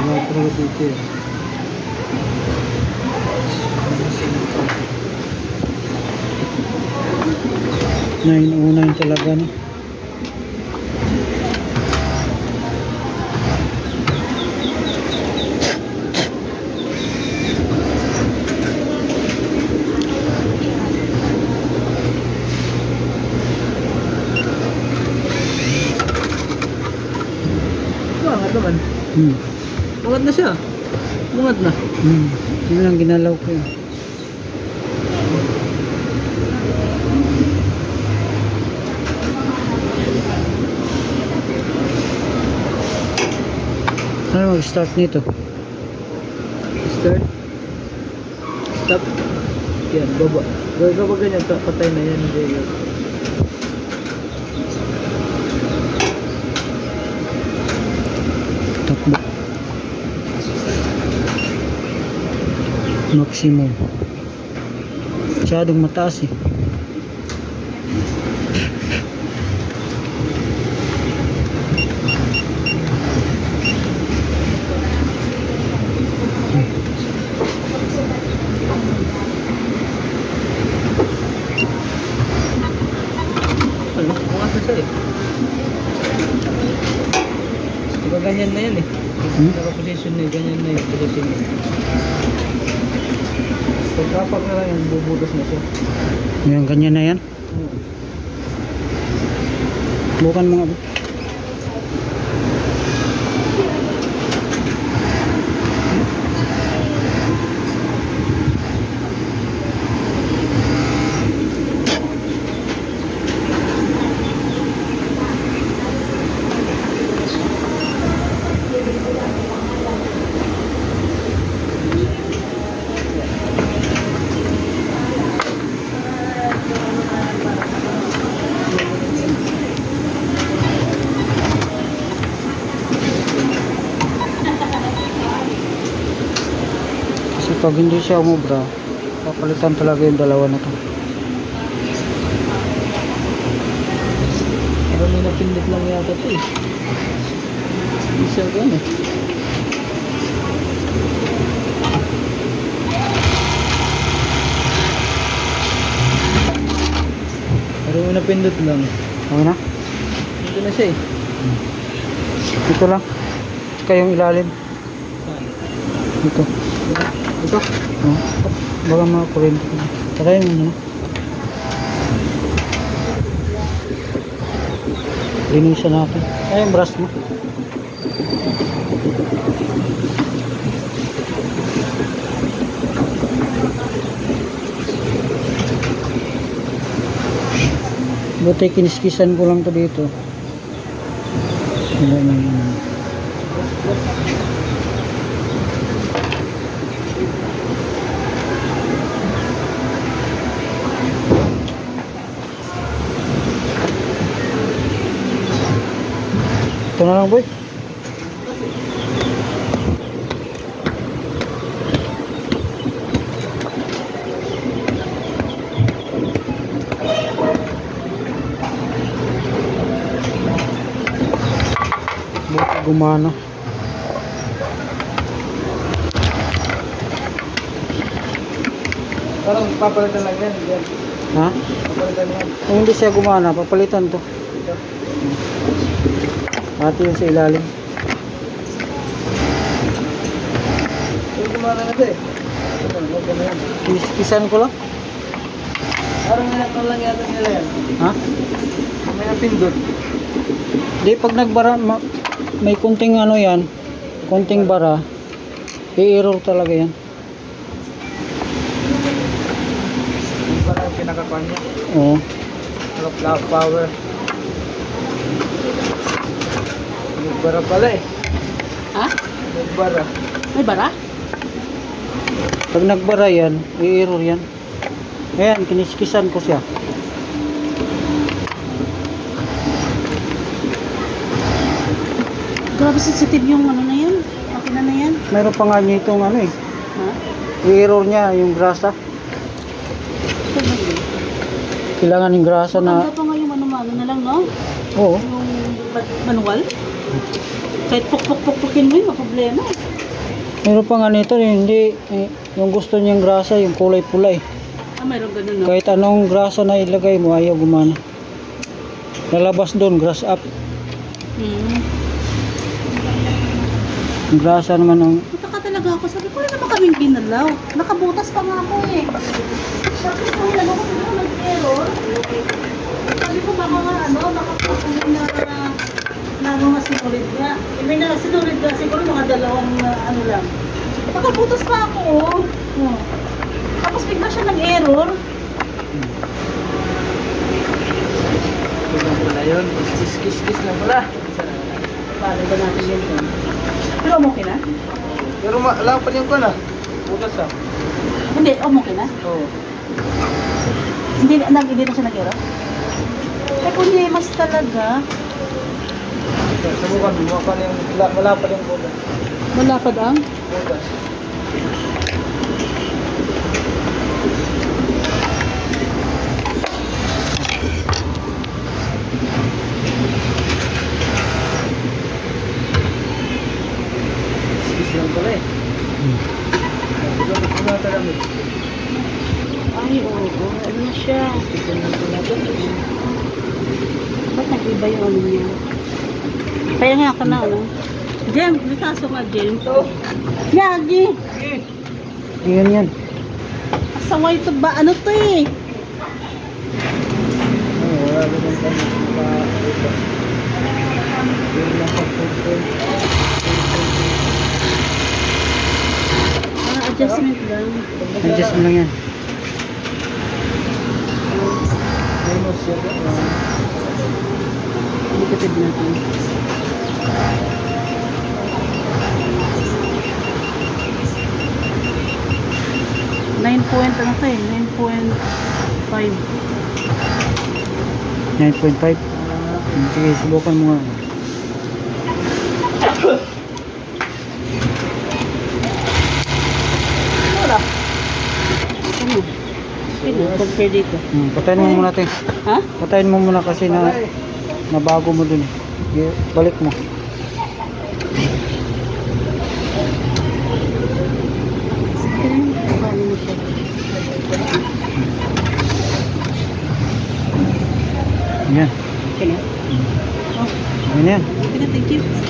Wala dito eh. 909 talaga no. Angat naman. Hmm. Angat na siya. Angat na. Yun lang ginalaw ko yun. Ano mag-start nito? Start. Stop. Yan, baba. Baba ganyan, patay na yan. Hindi yan. Takbo. Maximum. Masyadong mataas eh. Ano? Angat na siya eh. Diba ganyan na yan eh. Naka-position na eh. Ganyan na yung position na. Pagkapak na lang yan, bubutas na siya. Yung ganyan na yan. Bukan mga kasi pag hindi siya umubra, papalitan talaga yung dalawa na to. Pero may napindot lang yata ito eh. Hindi siya gano'n eh. Pero may napindot lang. Okay na? Ito na siya eh. Ito lang. Tsaka yung ilalim. Ito. Ito? Oh. Baka mga kurente. Try mo muna. Linisan natin. Ay, yung brush mo. Buti kiniskisan ko lang to dito. Wala na yun. Ito na lang boy. Buti gumana. Parang papalitan lang yan. Yan. Ha? Papalitan yan. Kung hindi siya gumana, papalitan to. Ito. Ate yung sa ilalim. Ito gumana na ito eh. Ito, huwag ka na yan. Kisan ko lang. Parang ngayon lang yata nila yan. Ha? May napindot. Di pag nagbara, may kunting ano yan, kunting bara, i-error talaga yan. Yung parang pinakakuan niya. Oo. Lock power. Nagbara pala eh. Ha? Nagbara. May bara? Pag nagbara yan, i-error yan. Ayan, kiniskisan ko siya. Grabe sensitive yung ano na yan. Makina na yan. Meron pa nga niya itong ano eh. Ha? I-error niya yung grasa. Ito ba yun? Kailangan yung grasa Maganda na, pa nga yung ano na lang, no? oo. Yung manual. Kahit puk-puk-puk-pukin mo yun, problema. Meron pa nga nito, hindi, yung gusto niyang grasa, yung kulay pula eh. Ah, mayroon ganun, no? Kahit anong grasa na ilagay mo, ayaw gumana. Lalabas doon, grass up. Hmm. Yung grasa naman ang... Mataka talaga ako. Sabi ko, wala naman kaming ginalaw. Nakabutas pa nga ako eh. Sabi ko, wala naman ako nag-error. Sabi ko, baka nga baka po ano nga sinulit nga. May na sinulit nga, siguro mga dalawang lang. Nakabutas pa ako. Oh. Tapos bigla siya nag-error. Ito lang pala yun. Kiss-kiss lang pala. Bale ba natin yun? Pero okay na? Pero lang pa yung ko na. Bukas ah. Hindi, okay na? Oo. Hindi na siya nag-error? Eh kung mas talaga. Subukan mo. Wala pa yung bukas. Wala pa daw? Bukas. Kiss lang pala eh. Ito na talaga. Ay, oo. Ano na siya? Ba't nag-iba yung ano niya? Kaya nga ako na, ano? Jem, may kaso nga, Jem. Yagi! Yan. Asaway ito ba? Ano to eh? Wala naman kami pa-ito. Yun lang pag-control. Adjustment lang. Adjust mo lang yan. Minus yun. Likotid natin. Ano to eh? 9.5. 9.5. Sige, subukan mo nga. Wala. Ano? Sige, compare dito. Patayin mo muna natin. Ha? Patayin mo muna kasi na nabago mo dun. Balik mo. Yan. Okay na? Oh, Yan yan. okay na, thank you.